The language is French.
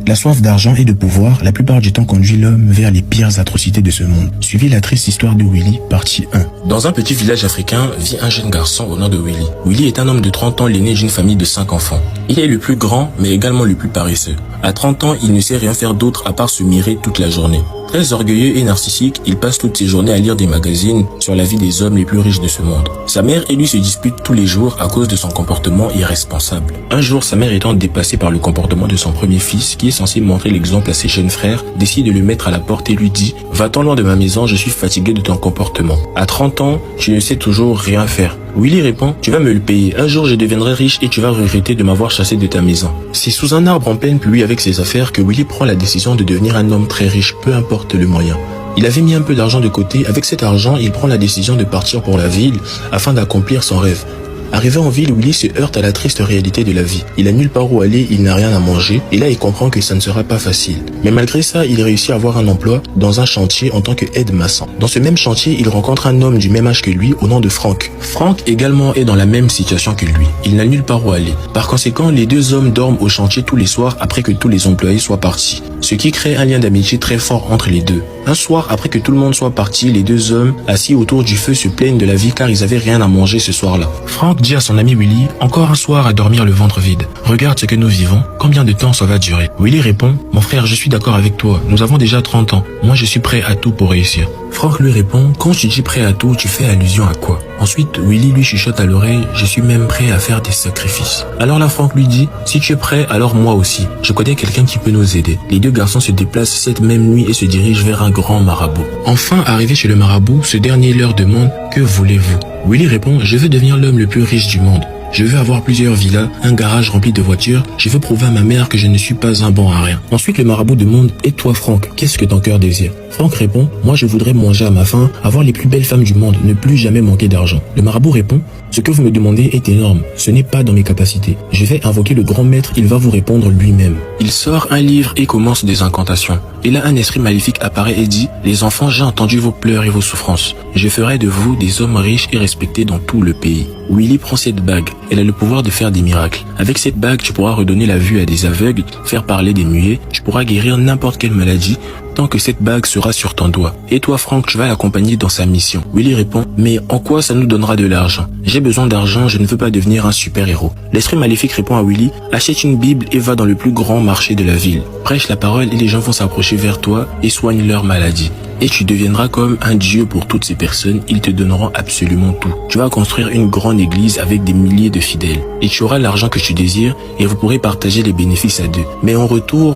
La soif d'argent et de pouvoir, la plupart du temps, conduit l'homme vers les pires atrocités de ce monde. Suivez la triste histoire de Willy, partie 1. Dans un petit village africain vit un jeune garçon au nom de Willy. Willy est un homme de 30 ans, l'aîné d'une famille de 5 enfants. Il est le plus grand, mais également le plus paresseux. À 30 ans, il ne sait rien faire d'autre à part se mirer toute la journée. Très orgueilleux et narcissique, il passe toutes ses journées à lire des magazines sur la vie des hommes les plus riches de ce monde. Sa mère et lui se disputent tous les jours à cause de son comportement irresponsable. Un jour, sa mère étant dépassée par le comportement de son premier fils, qui est censé montrer l'exemple à ses jeunes frères, décide de le mettre à la porte et lui dit « Va-t'en loin de ma maison, je suis fatigué de ton comportement. À 30 ans, tu ne sais toujours rien faire. » Willy répond « Tu vas me le payer. Un jour, je deviendrai riche et tu vas regretter de m'avoir chassé de ta maison. » C'est sous un arbre en pleine pluie avec ses affaires que Willy prend la décision de devenir un homme très riche, peu importe le moyen. Il avait mis un peu d'argent de côté. Avec cet argent, il prend la décision de partir pour la ville afin d'accomplir son rêve. Arrivé en ville, Willy se heurte à la triste réalité de la vie. Il a nulle part où aller, il n'a rien à manger, et là il comprend que ça ne sera pas facile. Mais malgré ça, il réussit à avoir un emploi dans un chantier en tant qu'aide-maçon. Dans ce même chantier, il rencontre un homme du même âge que lui au nom de Frank. Frank également est dans la même situation que lui. Il n'a nulle part où aller. Par conséquent, les deux hommes dorment au chantier tous les soirs après que tous les employés soient partis. Ce qui crée un lien d'amitié très fort entre les deux. Un soir, après que tout le monde soit parti, les deux hommes, assis autour du feu, se plaignent de la vie car ils avaient rien à manger ce soir-là. Frank dit à son ami Willy, encore un soir à dormir le ventre vide. Regarde ce que nous vivons, combien de temps ça va durer? Willy répond, mon frère, je suis d'accord avec toi, nous avons déjà 30 ans, moi je suis prêt à tout pour réussir. Frank lui répond, quand tu dis prêt à tout, tu fais allusion à quoi? Ensuite, Willy lui chuchote à l'oreille, je suis même prêt à faire des sacrifices. Alors là, Frank lui dit, si tu es prêt, alors moi aussi. Je connais quelqu'un qui peut nous aider. Les deux garçons se déplacent cette même nuit et se dirigent vers un grand marabout. Enfin, arrivé chez le marabout, ce dernier leur demande, que voulez-vous? Willy répond, je veux devenir l'homme le plus riche du monde. Je veux avoir plusieurs villas, un garage rempli de voitures, je veux prouver à ma mère que je ne suis pas un bon à rien. Ensuite, le marabout demande, et toi Franck, qu'est-ce que ton cœur désire? Franck répond, moi je voudrais manger à ma faim, avoir les plus belles femmes du monde, ne plus jamais manquer d'argent. Le marabout répond, ce que vous me demandez est énorme, ce n'est pas dans mes capacités. Je vais invoquer le grand maître, il va vous répondre lui-même. Il sort un livre et commence des incantations. Et là, un esprit maléfique apparaît et dit, les enfants, j'ai entendu vos pleurs et vos souffrances. Je ferai de vous des hommes riches et respectés dans tout le pays. Willy prend cette bague, elle a le pouvoir de faire des miracles. Avec cette bague, tu pourras redonner la vue à des aveugles, faire parler des muets, tu pourras guérir n'importe quelle maladie, tant que cette bague sera sur ton doigt. Et toi, Franck, tu vas l'accompagner dans sa mission. Willy répond, mais en quoi ça nous donnera de l'argent? J'ai besoin d'argent, je ne veux pas devenir un super-héros. L'esprit maléfique répond à Willy, achète une Bible et va dans le plus grand marché de la ville. Prêche la parole et les gens vont s'approcher vers toi et soignent leur maladie. Et tu deviendras comme un dieu pour toutes ces personnes, ils te donneront absolument tout. Tu vas construire une grande église avec des milliers de fidèles. Et tu auras l'argent que tu désires et vous pourrez partager les bénéfices à deux. Mais en retour,